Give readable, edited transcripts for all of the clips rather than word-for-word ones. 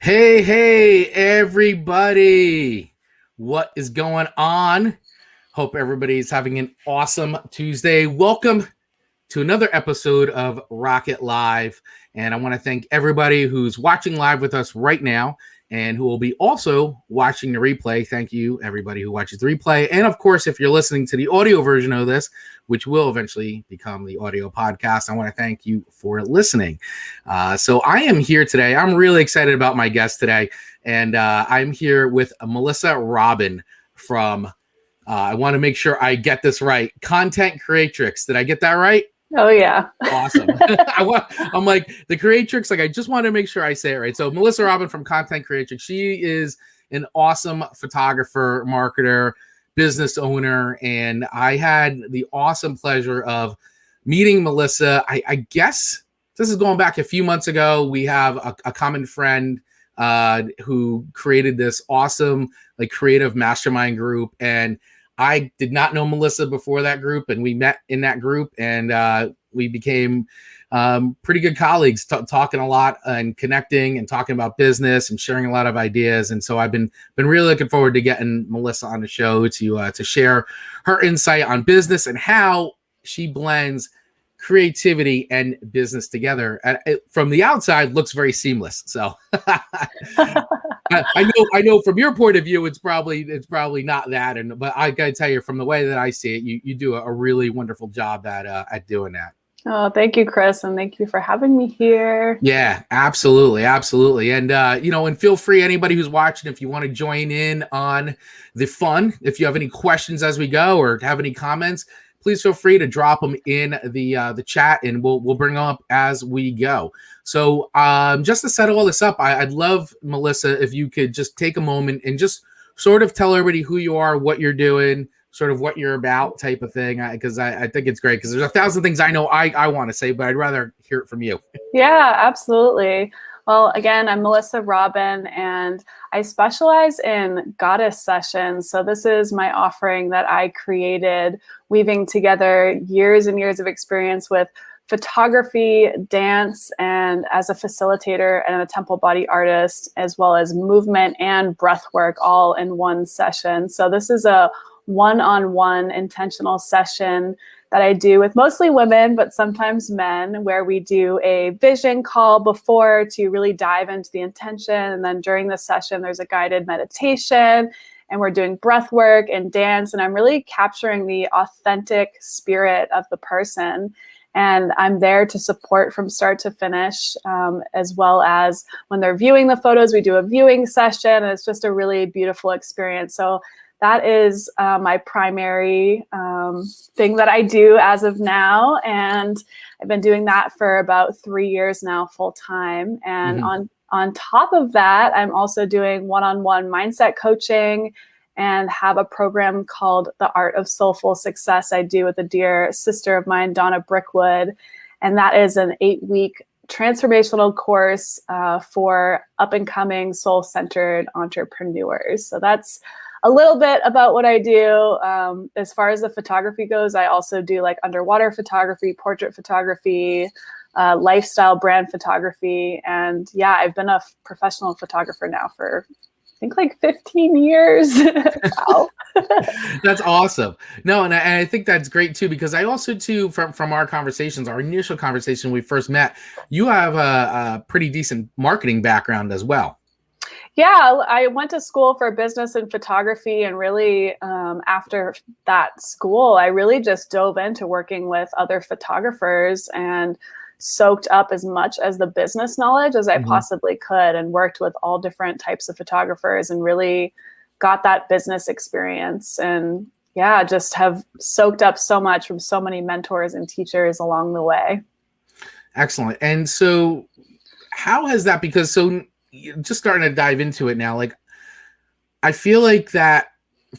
Hey, everybody. What is going on? Hope everybody's having an awesome Tuesday. Welcome to another episode of Rocket Live. And I want to thank everybody who's watching live with us right now and who will be also watching the replay. Thank you, everybody who watches the replay. And of course, if you're listening to the audio version of this, which will eventually become the audio podcast, I want to thank you for listening. So I am here today. I'm really excited about my guest today. And I'm here with Melissa Robin from, I want to make sure I get this right, Content Creatrix. Did I get that right? Oh, yeah. Awesome. I'm like the Creatrix. Like, I just want to make sure I say it right. So Melissa Robin from Content Creatrix. She is an awesome photographer, marketer, business owner. And I had the awesome pleasure of meeting Melissa. I guess this is going back a few months ago. We have a common friend who created this awesome, like, creative mastermind group. And I did not know Melissa before that group, and we met in that group, and we became pretty good colleagues, talking a lot and connecting and talking about business and sharing a lot of ideas. And so I've been really looking forward to getting Melissa on the show to share her insight on business and how she blends creativity and business together. And it, from the outside, looks very seamless. So I know from your point of view, it's probably not that. But I gotta tell you, from the way that I see it, you do a really wonderful job at doing that. Oh, thank you, Chris. And thank you for having me here. Yeah, absolutely. And, and feel free, anybody who's watching, if you want to join in on the fun, if you have any questions as we go or have any comments, please feel free to drop them in the chat, and we'll bring them up as we go. So just to set all this up, I'd love, Melissa, if you could just take a moment and just sort of tell everybody who you are, what you're doing, sort of what you're about, type of thing, because I think it's great, because there's 1,000 things I know I want to say, but I'd rather hear it from you. Yeah, absolutely. Well, again, I'm Melissa Robin, and I specialize in goddess sessions. So this is my offering that I created, weaving together years and years of experience with photography, dance, and as a facilitator and a temple body artist, as well as movement and breath work, all in one session. So this is a one-on-one intentional session that I do with mostly women, but sometimes men, where we do a vision call before to really dive into the intention. And then during the session, there's a guided meditation, and we're doing breath work and dance. And I'm really capturing the authentic spirit of the person. And I'm there to support from start to finish, as well as when they're viewing the photos, we do a viewing session. And it's just a really beautiful experience. So that is my primary thing that I do as of now. And I've been doing that for about 3 years now, full time. And on top of that, I'm also doing one-on-one mindset coaching and have a program called The Art of Soulful Success I do with a dear sister of mine, Donna Brickwood. And that is an 8-week transformational course for up-and-coming soul-centered entrepreneurs. So that's a little bit about what I do. As far as the photography goes, I also do like underwater photography, portrait photography, lifestyle brand photography. And yeah, I've been a professional photographer now for, I think, like 15 years. Wow. That's awesome. No, and I think that's great too, because I also too, from our conversations, our initial conversation when we first met, you have a pretty decent marketing background as well. Yeah, I went to school for business and photography, and really after that school, I really just dove into working with other photographers and soaked up as much as the business knowledge as I possibly could, and worked with all different types of photographers and really got that business experience. And yeah, just have soaked up so much from so many mentors and teachers along the way. Excellent. And so how has that, because so just starting to dive into it now, like, I feel like that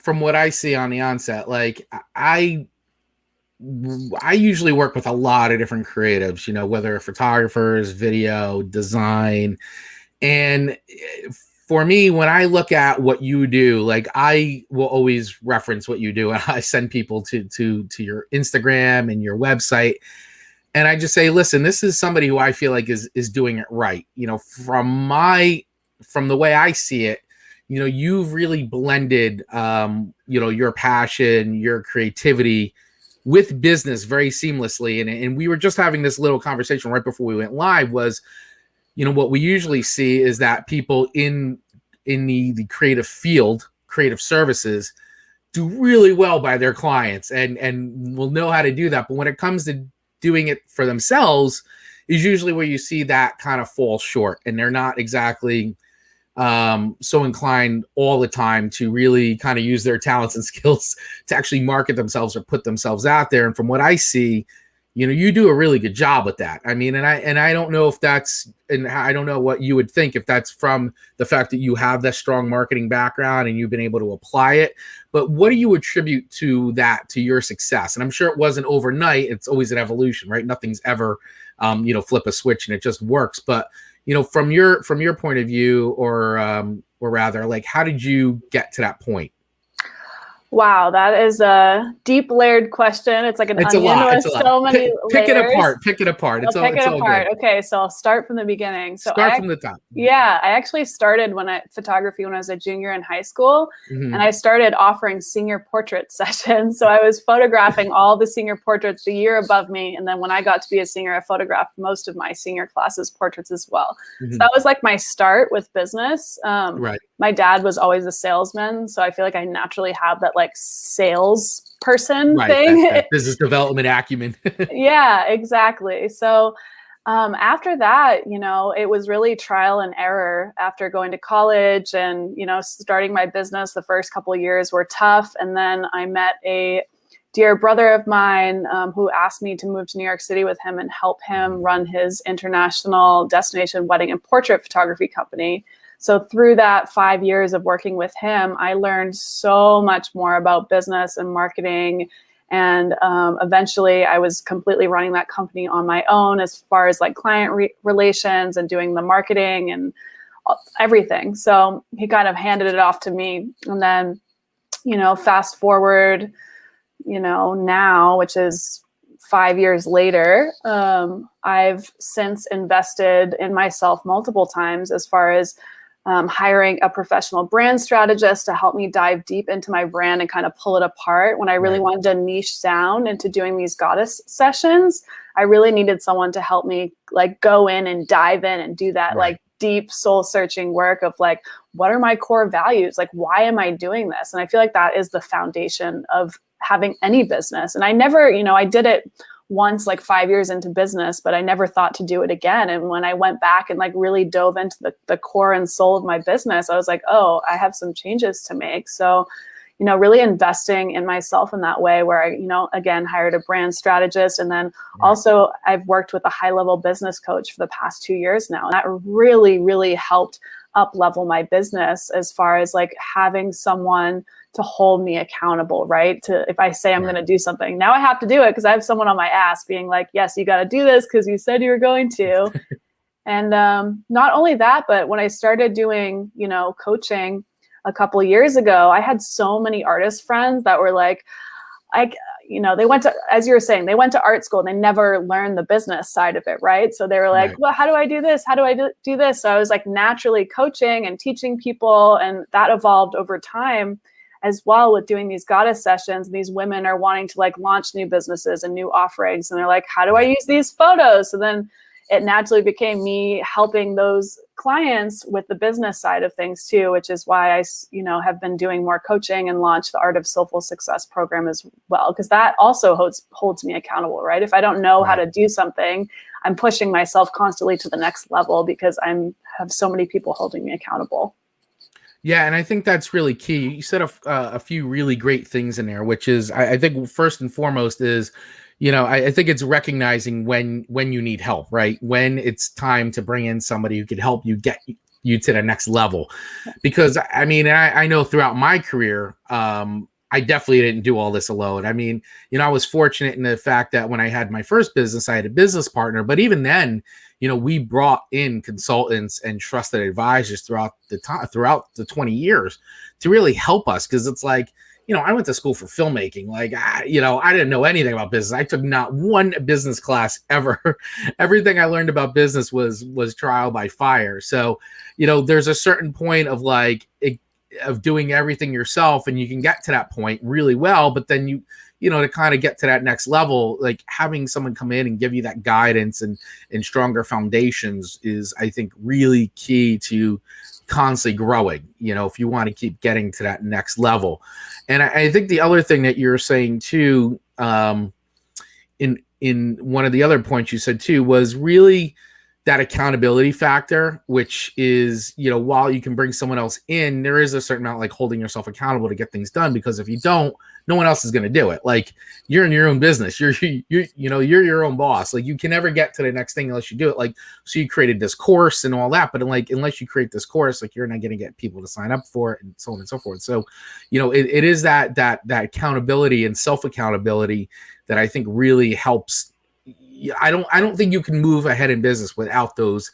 from what I see on the onset, like I usually work with a lot of different creatives, whether photographers, video, design. And for me, when I look at what you do, like, I will always reference what you do. And I send people to your Instagram and your website. And I just say, listen, this is somebody who I feel like is doing it right. From my from the way I see it, you've really blended, your passion, your creativity with business very seamlessly. And we were just having this little conversation right before we went live was, what we usually see is that people in the creative field, creative services, do really well by their clients and will know how to do that. But when it comes to doing it for themselves is usually where you see that kind of fall short, and they're not exactly so inclined all the time to really kind of use their talents and skills to actually market themselves or put themselves out there. And from what I see, you do a really good job with that. I mean, and I don't know if that's, and I don't know what you would think if that's from the fact that you have that strong marketing background and you've been able to apply it, but what do you attribute to that, to your success? And I'm sure it wasn't overnight. It's always an evolution, right? Nothing's ever, flip a switch and it just works. But, from your point of view, or rather, like, how did you get to that point? Wow, that is a deep layered question. It's like an onion with so many layers. Pick it apart. Pick it apart. Pick it apart. Okay, so I'll start from the beginning. Start from the top. Yeah, I actually started photography when I was a junior in high school, and I started offering senior portrait sessions. So I was photographing all the senior portraits the year above me, and then when I got to be a senior, I photographed most of my senior class's portraits as well. So that was like my start with business. Right. My dad was always a salesman, so I feel like I naturally have that like sales person thing. That business development acumen. Yeah, exactly. So after that, it was really trial and error after going to college and, starting my business. The first couple of years were tough. And then I met a dear brother of mine who asked me to move to New York City with him and help him run his international destination wedding and portrait photography company. So through that 5 years of working with him, I learned so much more about business and marketing. And eventually I was completely running that company on my own as far as like client relations and doing the marketing and everything. So he kind of handed it off to me. And then, fast forward, now, which is 5 years later, I've since invested in myself multiple times as far as hiring a professional brand strategist to help me dive deep into my brand and kind of pull it apart. When I really wanted to niche down into doing these goddess sessions, I really needed someone to help me like go in and dive in and do that like deep soul searching work of like, what are my core values? Like, why am I doing this? And I feel like that is the foundation of having any business. And I never, I did it once like 5 years into business, but I never thought to do it again. And when I went back and like really dove into the core and soul of my business, I was like, oh, I have some changes to make. So, really investing in myself in that way where I, again, hired a brand strategist. And then also I've worked with a high-level business coach for the past 2 years now. And that really, really helped up level my business as far as like having someone to hold me accountable, right? To if I say I'm going to do something, now I have to do it because I have someone on my ass being like, yes, you got to do this because you said you were going to. And not only that, but when I started doing, coaching a couple of years ago, I had so many artist friends that were like, they went to, as you were saying, they went to art school and they never learned the business side of it, right? So they were like, well, how do I do this? How do I do this? So I was like naturally coaching and teaching people, and that evolved over time as well with doing these goddess sessions. These women are wanting to like launch new businesses and new offerings. And they're like, how do I use these photos? So then it naturally became me helping those clients with the business side of things too, which is why I, have been doing more coaching and launched the Art of Soulful Success program as well. Because that also holds me accountable, right? If I don't know how to do something, I'm pushing myself constantly to the next level because have so many people holding me accountable. Yeah, and I think that's really key. You said a few really great things in there, which is, I think first and foremost is, I think it's recognizing when you need help, right? When it's time to bring in somebody who can help you get you to the next level. Because I mean, I know throughout my career, I definitely didn't do all this alone. I mean, I was fortunate in the fact that when I had my first business, I had a business partner, but even then, we brought in consultants and trusted advisors throughout the 20 years to really help us. Cause it's like, I went to school for filmmaking. Like, I didn't know anything about business. I took not one business class ever. Everything I learned about business was trial by fire. So, there's a certain point of of doing everything yourself, and you can get to that point really well. But then to kind of get to that next level, like having someone come in and give you that guidance and stronger foundations is, I think, really key to constantly growing, if you want to keep getting to that next level. And I think the other thing that you're saying too, in one of the other points you said too, was really that accountability factor, which is, while you can bring someone else in, there is a certain amount like holding yourself accountable to get things done, because if you don't, no one else is going to do it. Like, you're in your own business. You're your own boss. Like, you can never get to the next thing unless you do it. Like, so you created this course and all that, but unless you create this course, like, you're not going to get people to sign up for it and so on and so forth. So, it is that accountability and self-accountability that I think really helps. I don't think you can move ahead in business without those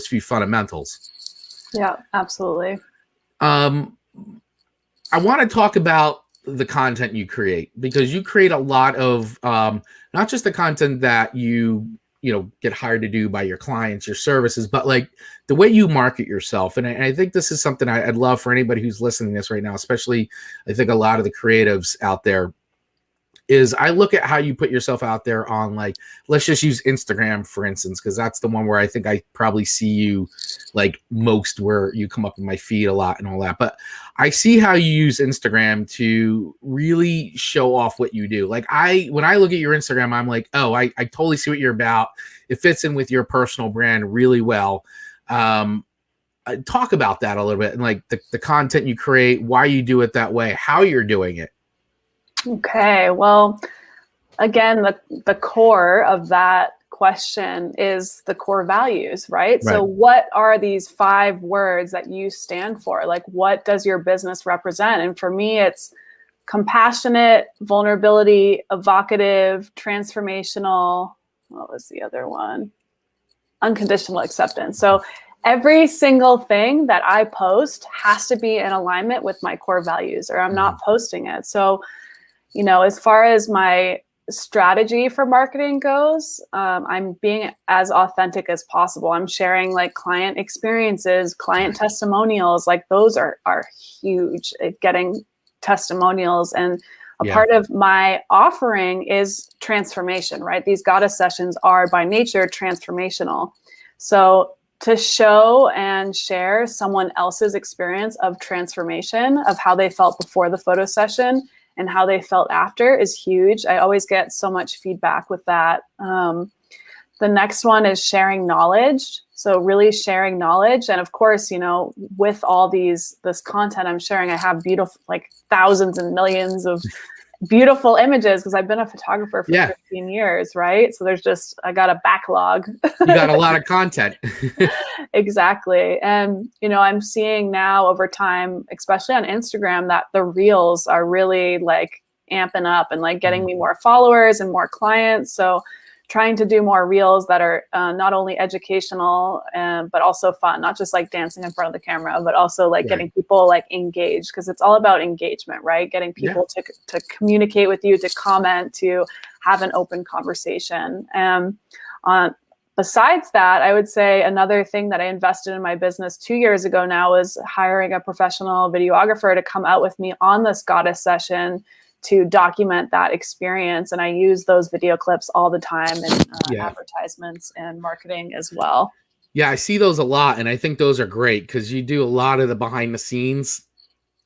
few fundamentals. Yeah, absolutely. I want to talk about the content you create, because you create a lot of not just the content that you get hired to do by your clients, your services, but like the way you market yourself. And I think this is something I'd love for anybody who's listening to this right now, especially I think a lot of the creatives out there, is I look at how you put yourself out there on, like, let's just use Instagram, for instance, because that's the one where I think I probably see you like most, where you come up in my feed a lot and all that. But I see how you use Instagram to really show off what you do. Like, when I look at your Instagram, I'm like, oh, I totally see what you're about. It fits in with your personal brand really well. Talk about that a little bit, and like the content you create, why you do it that way, how you're doing it. Okay, well, again, the core of that question is the core values, right? So what are these 5 words that you stand for? Like, what does your business represent? And for me, it's compassionate, vulnerability, evocative, transformational. What was the other one? Unconditional acceptance. So every single thing that I post has to be in alignment with my core values, or I'm not posting it. So, as far as my strategy for marketing goes, I'm being as authentic as possible. I'm sharing like client experiences, client testimonials. Like, those are huge. Getting testimonials, and a part of my offering is transformation, right? These goddess sessions are by nature transformational. So to show and share someone else's experience of transformation, of how they felt before the photo session and how they felt after, is huge. I always get so much feedback with that. The next one is sharing knowledge. So really sharing knowledge. And of course, with all this content I'm sharing, I have beautiful, like thousands and millions of beautiful images, because I've been a photographer for 15 years, right? So I got a backlog. You got a lot of content. Exactly. And, I'm seeing now over time, especially on Instagram, that the reels are really like amping up and like getting me more followers and more clients. So trying to do more reels that are not only educational, but also fun, not just like dancing in front of the camera, but also like getting people like engaged, because it's all about engagement, right? Getting people to communicate with you, to comment, to have an open conversation. Besides that, I would say another thing that I invested in my business 2 years ago now was hiring a professional videographer to come out with me on this goddess session to document that experience. And I use those video clips all the time in advertisements and marketing as well. Yeah, I see those a lot. And I think those are great, because you do a lot of the behind the scenes.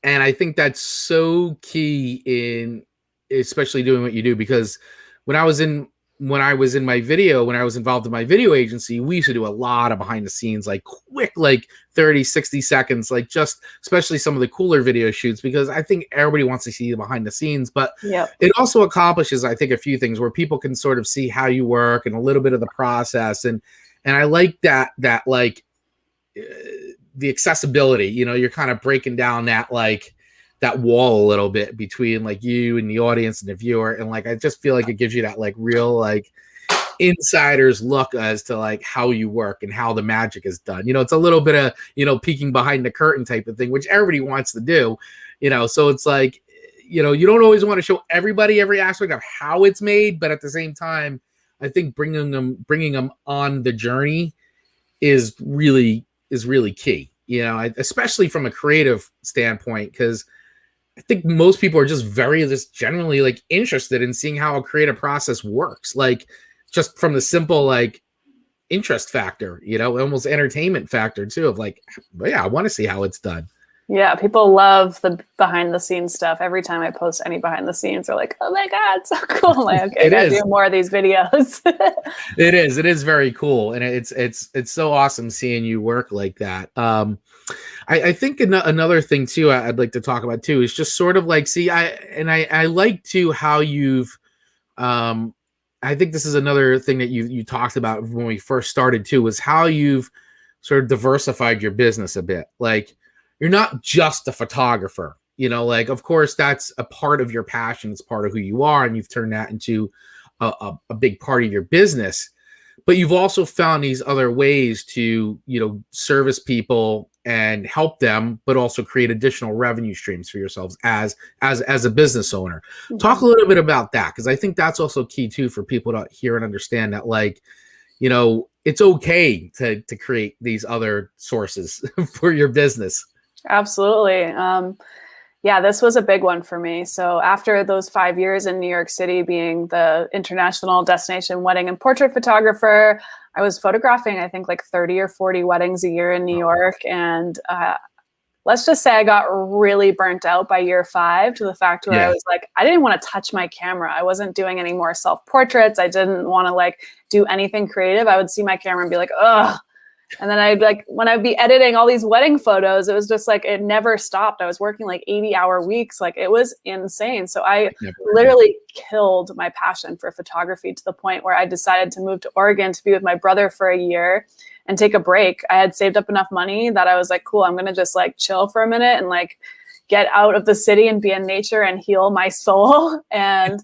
And I think that's so key in especially doing what you do, because when I was involved in my video agency, we used to do a lot of behind the scenes, like quick, like 30, 60 seconds, like just especially some of the cooler video shoots, because I think everybody wants to see the behind the scenes, but it also accomplishes, I think, a few things where people can sort of see how you work and a little bit of the process. And I like that like the accessibility, you're kind of breaking down that wall a little bit between like you and the audience and the viewer. And like, I just feel like it gives you that like real, like insider's look as to like how you work and how the magic is done. It's a little bit of, peeking behind the curtain type of thing, which everybody wants to do, so it's like, you know, you don't always want to show everybody every aspect of how it's made, but at the same time, I think bringing them on the journey is really key. You know, especially from a creative standpoint, because I think most people are just generally like interested in seeing how a creative process works, like just from the simple like interest factor, you know, almost entertainment factor too, of like, yeah, I want to see how it's done. Yeah, people love the behind the scenes stuff. Every time I post any behind the scenes, they're like, "Oh my god, so cool!" I'm like, okay, I gotta do more of these videos. It is very cool, and it's so awesome seeing you work like that. I think another thing too I'd like to talk about too is just sort of like, see, I like to how you've, I think this is another thing that you talked about when we first started too, was how you've sort of diversified your business a bit. Like, you're not just a photographer, you know, like, of course, that's a part of your passion. It's part of who you are. And you've turned that into a big part of your business. But you've also found these other ways to, you know, service people and help them, but also create additional revenue streams for yourselves as a business owner. Mm-hmm. Talk a little bit about that, because I think that's also key too for people to hear and understand that, like, you know, it's okay to create these other sources for your business. Absolutely. Yeah, this was a big one for me. So after those 5 years in New York City being the international destination wedding and portrait photographer, I was photographing, I think, like 30 or 40 weddings a year in New York. And let's just say I got really burnt out by year 5, to the fact where I was like, I didn't want to touch my camera. I wasn't doing any more self-portraits. I didn't want to like do anything creative. I would see my camera and be like, ugh. And then I'd like, when I'd be editing all these wedding photos, it was just like, it never stopped. I was working like 80-hour weeks. Like, it was insane. So I literally killed my passion for photography, to the point where I decided to move to Oregon to be with my brother for a year and take a break. I had saved up enough money that I was like, cool, I'm going to just like chill for a minute and like get out of the city and be in nature and heal my soul. And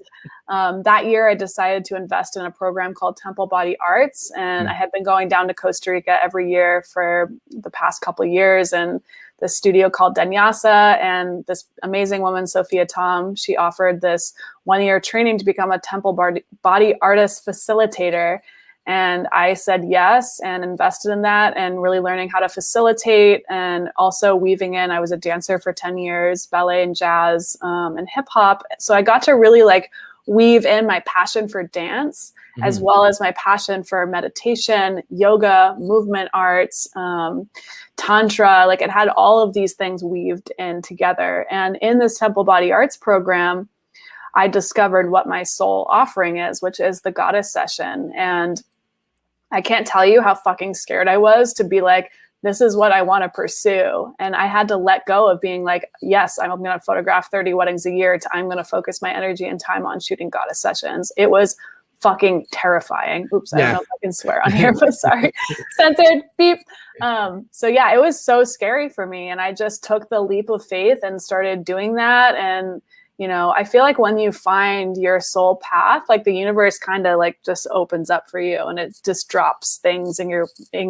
that year I decided to invest in a program called Temple Body Arts. And I had been going down to Costa Rica every year for the past couple of years, and the studio called Danyasa, and this amazing woman, Sophia Tom, she offered this 1-year training to become a Temple Body Artist facilitator. And I said yes and invested in that, and really learning how to facilitate, and also weaving in, I was a dancer for 10 years, ballet and jazz and hip hop. So I got to really like weave in my passion for dance, as well as my passion for meditation, yoga, movement arts, tantra. Like, it had all of these things weaved in together. And in this Temple Body Arts program, I discovered what my soul offering is, which is the goddess session. And I can't tell you how fucking scared I was to be like, this is what I want to pursue. And I had to let go of being like, yes, I'm going to photograph 30 weddings a year, to I'm going to focus my energy and time on shooting goddess sessions. It was fucking terrifying. Oops, I don't know if I can swear on here, but sorry. Censored, beep. So yeah, it was so scary for me. And I just took the leap of faith and started doing that. And you know, I feel like when you find your soul path, like the universe kind of like just opens up for you, and it just drops things in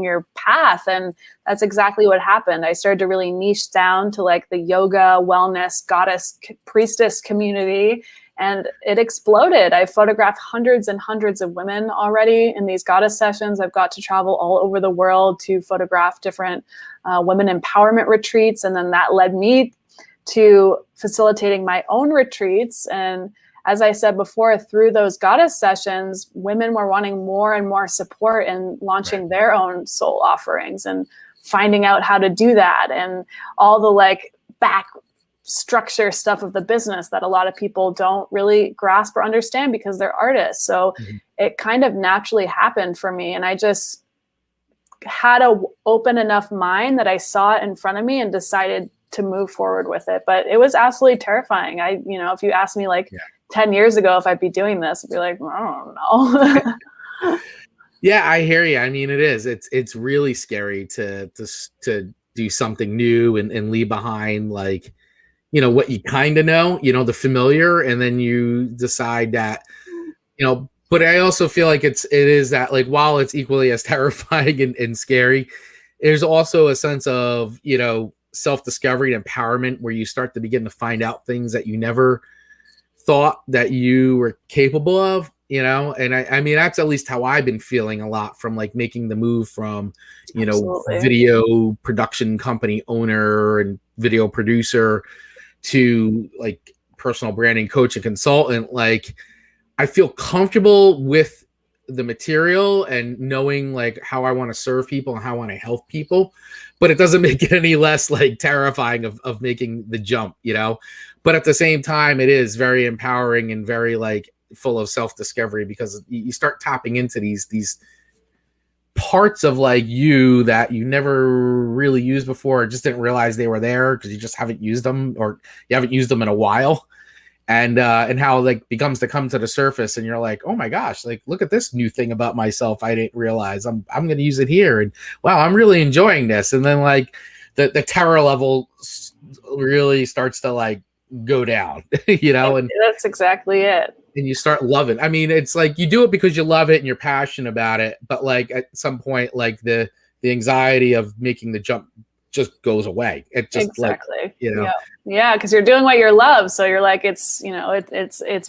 your path. And that's exactly what happened. I started to really niche down to like the yoga, wellness, goddess, priestess community, and it exploded. I photographed hundreds and hundreds of women already in these goddess sessions. I've got to travel all over the world to photograph different women empowerment retreats. And then that led me to facilitating my own retreats. And as I said before, through those goddess sessions, women were wanting more and more support in launching their own soul offerings and finding out how to do that, and all the like back structure stuff of the business that a lot of people don't really grasp or understand because they're artists. So it kind of naturally happened for me. And I just had a open enough mind that I saw it in front of me and decided to move forward with it. But it was absolutely terrifying. If you asked me like 10 years ago if I'd be doing this, I'd be like, I don't know. Yeah, I hear you. I mean, it is. It's really scary to do something new and leave behind, like, you know, what you kind of know, you know, the familiar, and then you decide that, you know. But I also feel like it is that, like, while it's equally as terrifying and scary, there's also a sense of, you know, self-discovery and empowerment where you start to begin to find out things that you never thought that you were capable of, and I mean, that's at least how I've been feeling a lot from like making the move from, Absolutely. video production company owner and video producer to like personal branding coach and consultant. Like, I feel comfortable with the material and knowing like how I want to serve people and how I want to help people, but it doesn't make it any less like terrifying of making the jump, but at the same time, it is very empowering and very like full of self-discovery, because you start tapping into these parts of like you that you never really used before, or just didn't realize they were there because you just haven't used them, or you haven't used them in a while. And how like becomes to come to the surface, and you're like, oh my gosh, like look at this new thing about myself I didn't realize. I'm going to use it here, and wow, I'm really enjoying this. And then like the terror level really starts to like go down, and that's exactly it. And you start loving. I mean, it's like you do it because you love it and you're passionate about it, but like at some point, like the anxiety of making the jump just goes away. It just exactly. Yeah, because you're doing what you love, so you're like, it's it's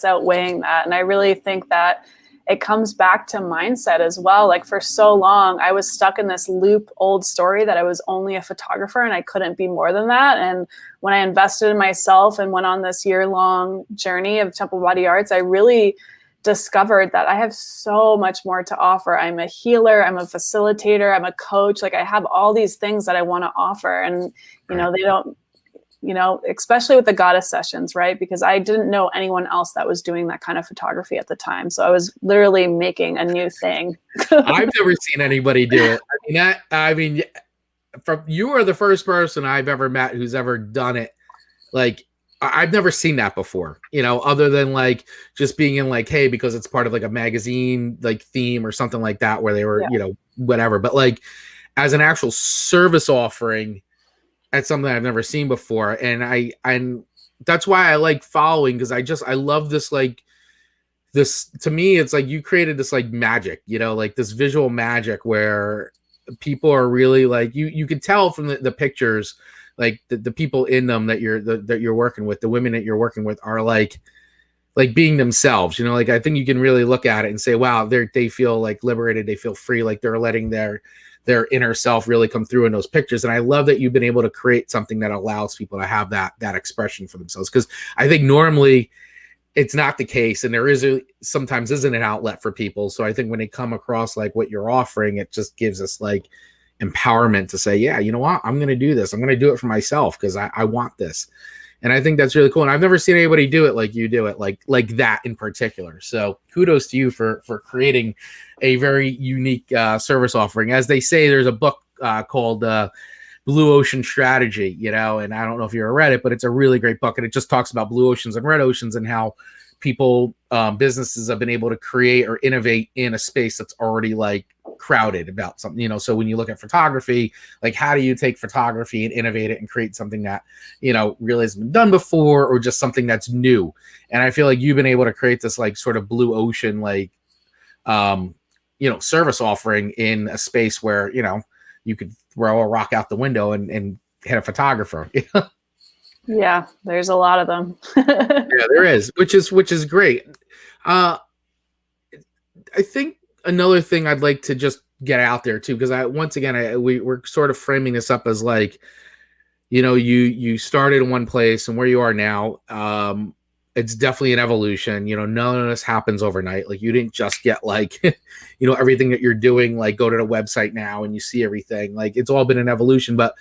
outweighing that. And I really think that it comes back to mindset as well. Like for so long, I was stuck in this loop old story that I was only a photographer and I couldn't be more than that. And when I invested in myself and went on this year-long journey of Temple Body Arts, I really discovered that I have so much more to offer. I'm a healer, I'm a facilitator, I'm a coach. Like I have all these things that I want to offer. And, they don't, especially with the goddess sessions, right? Because I didn't know anyone else that was doing that kind of photography at the time. So I was literally making a new thing. I've never seen anybody do it. I mean, from you are the first person I've ever met who's ever done it. Like, I've never seen that before, other than like just being in like, hey, because it's part of like a magazine, like theme or something like that, where they were, whatever. But like as an actual service offering, that's something I've never seen before. And that's why I like following, because I love this, like this, to me, it's like you created this like magic, like this visual magic where people are really like, you could tell from the pictures, like the people in them that you're working with, the women that you're working with are like being themselves, like I think you can really look at it and say, wow, they feel like liberated. They feel free. Like they're letting their inner self really come through in those pictures. And I love that you've been able to create something that allows people to have that expression for themselves. Cause I think normally it's not the case. And sometimes isn't an outlet for people. So I think when they come across like what you're offering, it just gives us like empowerment to say, yeah, you know what, I'm going to do this. I'm going to do it for myself because I want this. And I think that's really cool. And I've never seen anybody do it like you do it, like that in particular. So kudos to you for creating a very unique service offering. As they say, there's a book called Blue Ocean Strategy, and I don't know if you ever read it, but it's a really great book. And it just talks about blue oceans and red oceans and how people, businesses have been able to create or innovate in a space that's already like crowded about something, so when you look at photography, like how do you take photography and innovate it and create something that, really hasn't been done before, or just something that's new. And I feel like you've been able to create this like sort of blue ocean, like, service offering in a space where, you could throw a rock out the window and hit a photographer. Yeah, there's a lot of them. Yeah, there is, which is great. I think another thing I'd like to just get out there too, because we're sort of framing this up as like, you started in one place and where you are now, it's definitely an evolution. None of this happens overnight. Like you didn't just get like, everything that you're doing, like go to the website now and you see everything. Like it's all been an evolution. But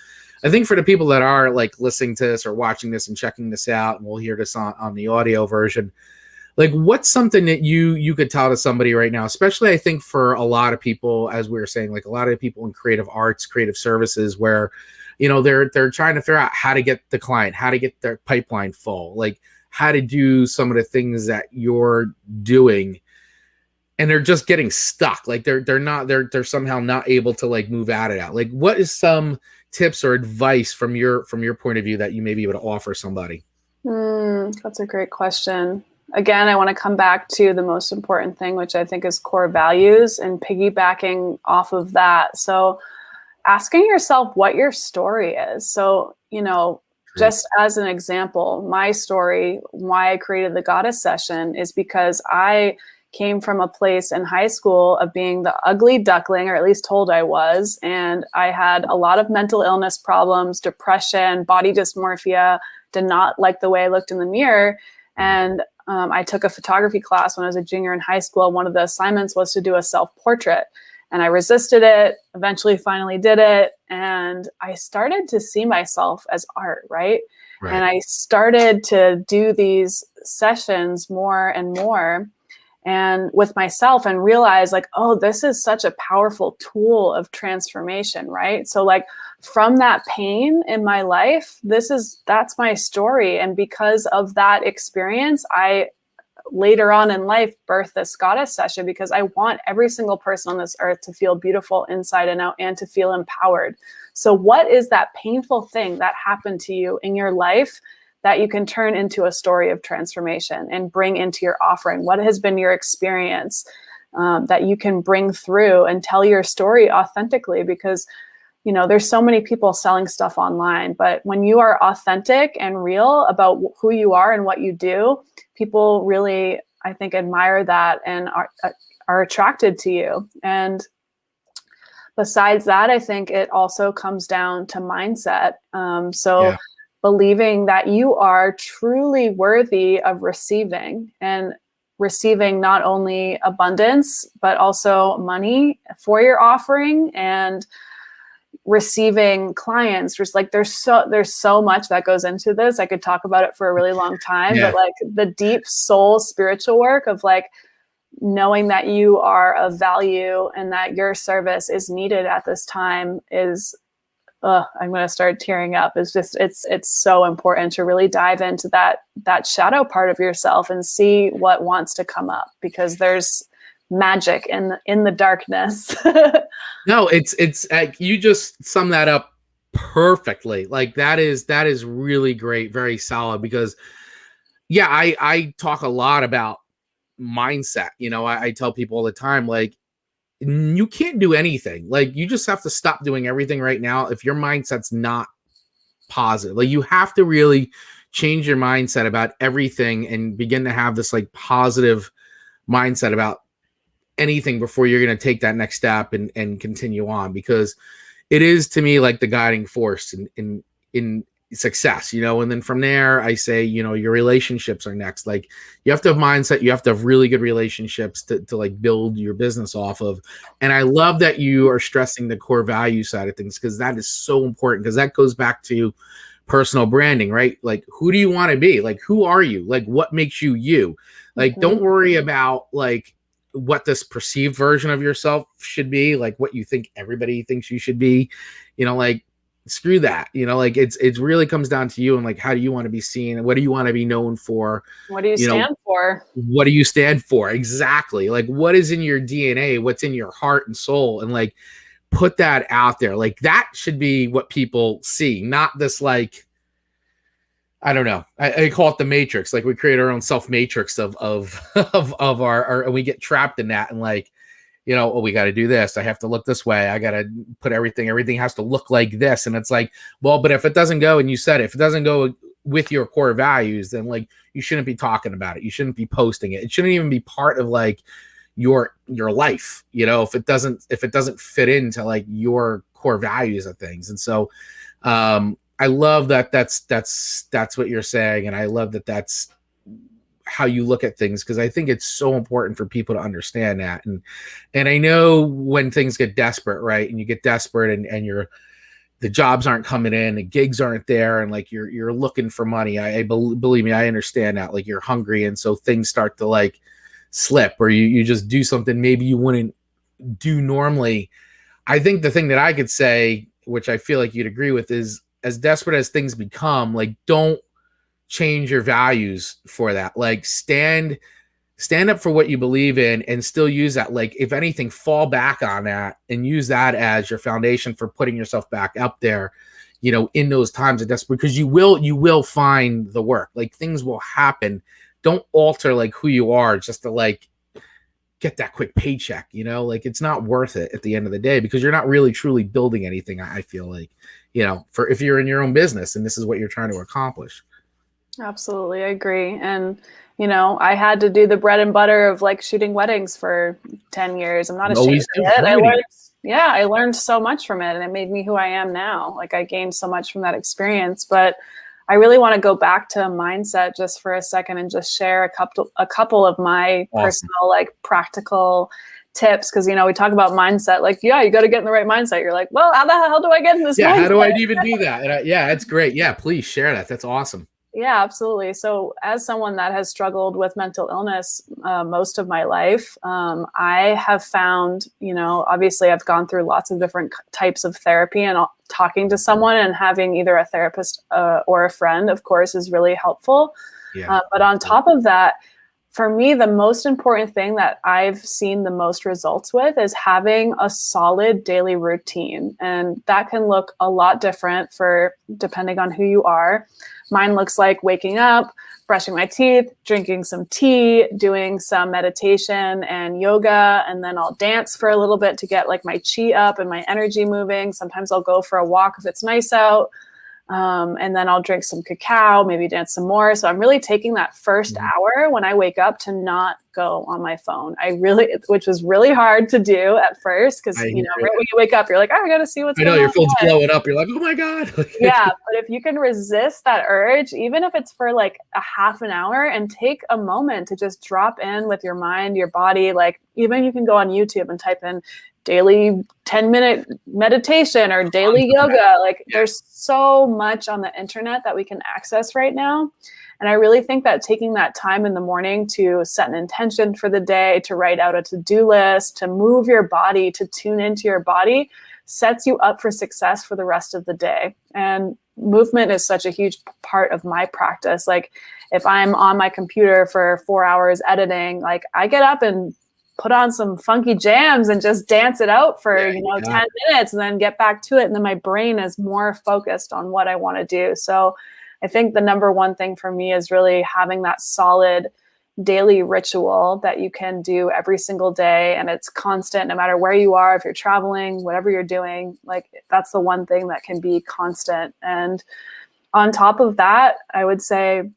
I think for the people that are like listening to this or watching this and checking this out, and we'll hear this on the audio version, like what's something that you could tell to somebody right now, especially I think for a lot of people, as we were saying, like a lot of people in creative arts, creative services, where, they're trying to figure out how to get the client, how to get their pipeline full, like how to do some of the things that you're doing. And they're just getting stuck. Like they're somehow not able to like move out of that. Like what is some tips or advice from your point of view that you may be able to offer somebody? That's a great question. Again, I want to come back to the most important thing, which I think is core values and piggybacking off of that. So asking yourself what your story is. So, just as an example, my story, why I created the Goddess Session, is because I came from a place in high school of being the ugly duckling, or at least told I was. And I had a lot of mental illness problems, depression, body dysmorphia, did not like the way I looked in the mirror. And I took a photography class when I was a junior in high school. One of the assignments was to do a self-portrait. And I resisted it, eventually finally did it. And I started to see myself as art, right? And I started to do these sessions more and more and with myself, and realize like, oh, this is such a powerful tool of transformation, right? So like from that pain in my life, that's my story. And because of that experience, I later on in life birthed this Goddess Session, because I want every single person on this earth to feel beautiful inside and out and to feel empowered. So what is that painful thing that happened to you in your life that you can turn into a story of transformation and bring into your offering? What has been your experience that you can bring through and tell your story authentically? Because, there's so many people selling stuff online, but when you are authentic and real about who you are and what you do, people really, I think, admire that and are attracted to you. And besides that, I think it also comes down to mindset. Believing that you are truly worthy of receiving, and receiving not only abundance, but also money for your offering, and receiving clients. Just like there's so much that goes into this. I could talk about it for a really long time, but like the deep soul spiritual work of like knowing that you are of value and that your service is needed at this time is, I'm going to start tearing up. It's so important to really dive into that shadow part of yourself and see what wants to come up, because there's magic in the darkness. No, it's you just sum that up perfectly. Like that is really great, very solid, because I talk a lot about mindset. I tell people all the time, like, you can't do anything. Like, you just have to stop doing everything right now if your mindset's not positive. Like, you have to really change your mindset about everything and begin to have this like positive mindset about anything before you're going to take that next step and continue on, because it is, to me, like the guiding force in success, and then from there I say, your relationships are next. Like, you have to have mindset, you have to have really good relationships to like build your business off of. And I love that you are stressing the core value side of things, because that is so important, because that goes back to personal branding, right? Like, who do you want to be? Like, who are you? Like, what makes you you? Like, don't worry about like what this perceived version of yourself should be, like what you think everybody thinks you should be, like, screw that. Like, it really comes down to you, and like, how do you want to be seen, and what do you want to be known for? What do you stand for? What do you stand for? Exactly. Like, what is in your DNA, what's in your heart and soul, and like, put that out there. Like, that should be what people see, not this like, I don't know. I call it the matrix. Like, we create our own self matrix of our, and we get trapped in that. And like, we got to do this. I have to look this way. I got to put everything has to look like this. And it's like, well, but if it doesn't go, and you said it, if it doesn't go with your core values, then like, you shouldn't be talking about it. You shouldn't be posting it. It shouldn't even be part of like your life. If it doesn't fit into like your core values of things. And so, I love that that's what you're saying. And I love that that's how you look at things, because I think it's so important for people to understand that. And I know when things get desperate, right? And you get desperate and the jobs aren't coming in, the gigs aren't there, and like you're looking for money. I believe me, I understand that. Like, you're hungry, and so things start to like slip, or you just do something maybe you wouldn't do normally. I think the thing that I could say, which I feel like you'd agree with, is as desperate as things become, like, don't change your values for that. Like, stand up for what you believe in, and still use that. Like, if anything, fall back on that and use that as your foundation for putting yourself back up there, in those times of desperate, because you will find the work. Like, things will happen. Don't alter like who you are just to like get that quick paycheck, you know, like it's not worth it at the end of the day, because you're not really truly building anything. I feel like, you know, for if you're in your own business and this is what you're trying to accomplish. Absolutely, I agree. And, you know, I had to do the bread and butter of like shooting weddings for 10 years. I'm not ashamed Always of do. it. I learned, yeah, I learned so much from it, and it made me who I am now. Like I gained so much from that experience. But I really want to go back to mindset just for a second and just share a couple of my personal, like practical tips. Cause you know, we talk about mindset, like, yeah, you got to get in the right mindset. You're like, well, how the hell do I get in this mindset? How do I even do that? And yeah, it's great. Yeah, please share that. That's awesome. Yeah, absolutely. So as someone that has struggled with mental illness most of my life, I have found, you know, obviously I've gone through lots of different types of therapy, and talking to someone and having either a therapist or a friend, of course, is really helpful. Yeah. But on top of that, for me, the most important thing that I've seen the most results with is having a solid daily routine. And that can look a lot different for depending on who you are. Mine looks like waking up, brushing my teeth, drinking some tea, doing some meditation and yoga, and then I'll dance for a little bit to get like my chi up and my energy moving. Sometimes I'll go for a walk if it's nice out. And then I'll drink some cacao, maybe dance some more. So I'm really taking that first hour when I wake up to not go on my phone. Which was really hard to do at first, because, you know, right when you wake up, you're like, oh, I got to see what's going on. Your phone's blowing up. You're like, oh my God. Yeah. But if you can resist that urge, even if it's for like a half an hour, and take a moment to just drop in with your mind, your body, like even you can go on YouTube and type in daily 10-minute meditation or daily yoga. Like there's so much on the internet that we can access right now. And I really think that taking that time in the morning to set an intention for the day, to write out a to-do list, to move your body, to tune into your body, sets you up for success for the rest of the day. And movement is such a huge part of my practice. Like if I'm on my computer for 4 hours editing, like I get up and put on some funky jams and just dance it out for, 10 minutes, and then get back to it. And then my brain is more focused on what I want to do. So I think the number one thing for me is really having that solid daily ritual that you can do every single day. And it's constant, no matter where you are, if you're traveling, whatever you're doing, like that's the one thing that can be constant. And on top of that, I would say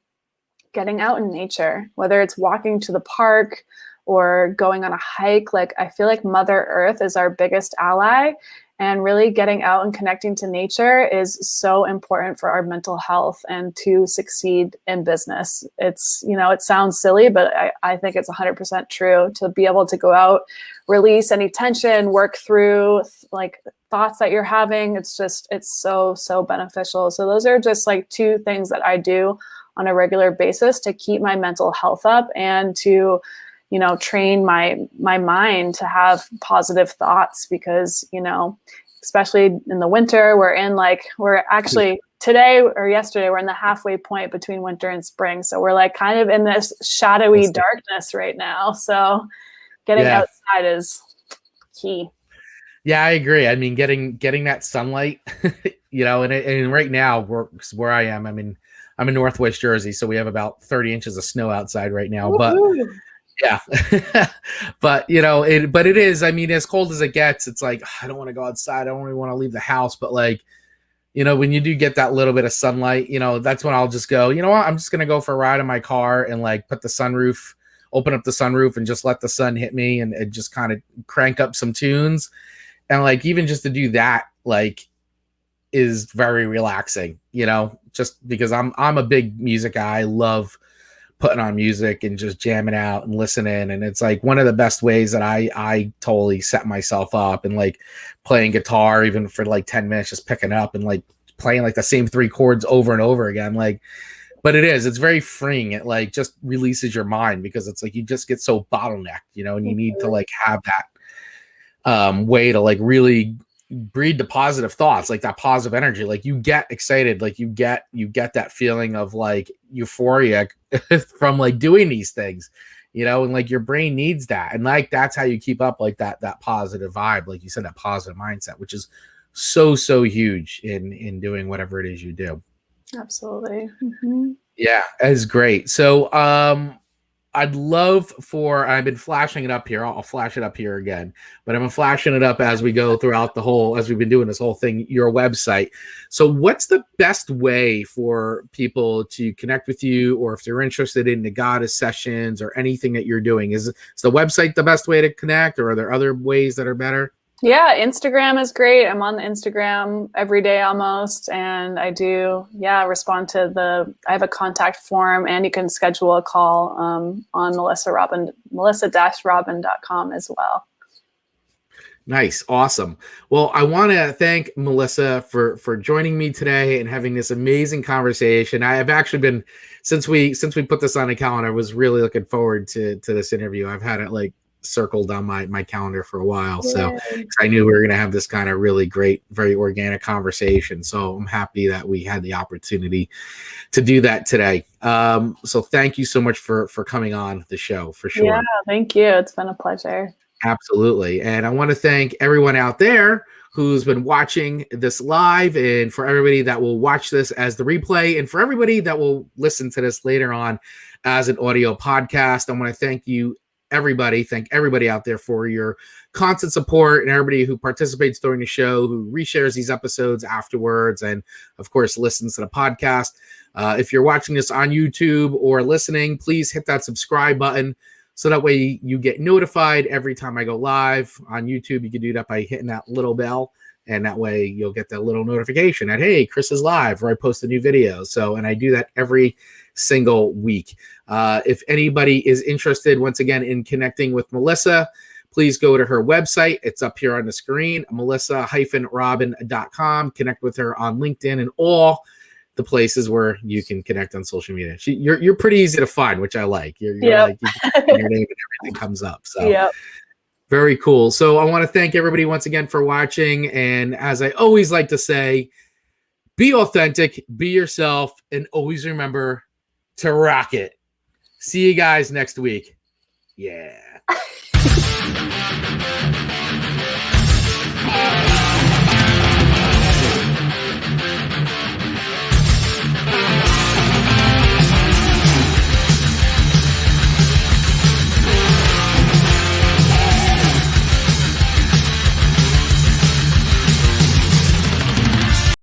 getting out in nature, whether it's walking to the park or going on a hike. Like I feel like Mother Earth is our biggest ally, and really getting out and connecting to nature is so important for our mental health and to succeed in business. It's, you know, it sounds silly, but I think it's 100% true. To be able to go out, release any tension, work through like thoughts that you're having. It's so beneficial. So those are just like two things that I do on a regular basis to keep my mental health up, and to, you know, train my mind to have positive thoughts. Because, you know, especially in the winter, we're actually today or yesterday, we're in the halfway point between winter and spring. So we're like kind of in this shadowy darkness right now. So getting outside is key. Yeah, I agree. I mean, getting that sunlight, you know, and right now where I am, I mean, I'm in Northwest Jersey, so we have about 30 inches of snow outside right now. Woo-hoo. But yeah, but you know, it is, I mean, as cold as it gets, it's like, I don't want to go outside. I don't really want to leave the house. But like, you know, when you do get that little bit of sunlight, you know, that's when I'll just go, you know what, I'm just going to go for a ride in my car and like open up the sunroof and just let the sun hit me, and just kind of crank up some tunes. And like, even just to do that, like, is very relaxing, you know, just because I'm a big music guy. I love putting on music and just jamming out and listening. And it's like one of the best ways that I totally set myself up, and like playing guitar, even for like 10 minutes, just picking up and like playing like the same 3 chords over and over again. Like, but it's very freeing. It like just releases your mind, because it's like, you just get so bottlenecked, you know, and you need to like have that way to like really breed the positive thoughts, like that positive energy. Like you get excited, like you get that feeling of like euphoria from like doing these things, you know, and like your brain needs that. And like, that's how you keep up like that positive vibe, like you said, that positive mindset, which is so huge in doing whatever it is you do. Absolutely. Mm-hmm. Yeah, it's great. So I'd love for, I've been flashing it up here. I'll flash it up here again, but I'm flashing it up as we go throughout as we've been doing this whole thing, your website. So what's the best way for people to connect with you, or if they're interested in the goddess sessions or anything that you're doing? Is the website the best way to connect, or are there other ways that are better? Yeah, Instagram is great. I'm on the Instagram every day almost. And I do, respond to I have a contact form, and you can schedule a call on melissa-robin.com as well. Nice. Awesome. Well, I want to thank Melissa for joining me today and having this amazing conversation. I have actually been, since we put this on the calendar, I was really looking forward to this interview. I've had it like circled on my calendar for a while. So I knew we were going to have this kind of really great, very organic conversation. So I'm happy that we had the opportunity to do that today. So thank you so much for coming on the show, for sure. Yeah, thank you. It's been a pleasure. Absolutely. And I want to thank everyone out there who's been watching this live, and for everybody that will watch this as the replay, and for everybody that will listen to this later on as an audio podcast. I want to thank everybody out there for your constant support, and everybody who participates during the show, who reshares these episodes afterwards, and of course listens to the podcast. If you're watching this on YouTube or listening, please hit that subscribe button so that way you get notified every time I go live on YouTube. You can do that by hitting that little bell, and that way you'll get that little notification that, hey, Chris is live, or I post a new video. So, and I do that every single week. If anybody is interested, once again, in connecting with Melissa, please go to her website. It's up here on the screen, melissa-robin.com. Connect with her on LinkedIn and all the places where you can connect on social media. You're pretty easy to find, which I like. You're like, you put your name and everything comes up. So very cool. So I want to thank everybody once again for watching. And as I always like to say, be authentic, be yourself, and always remember to rock it. See you guys next week. Yeah.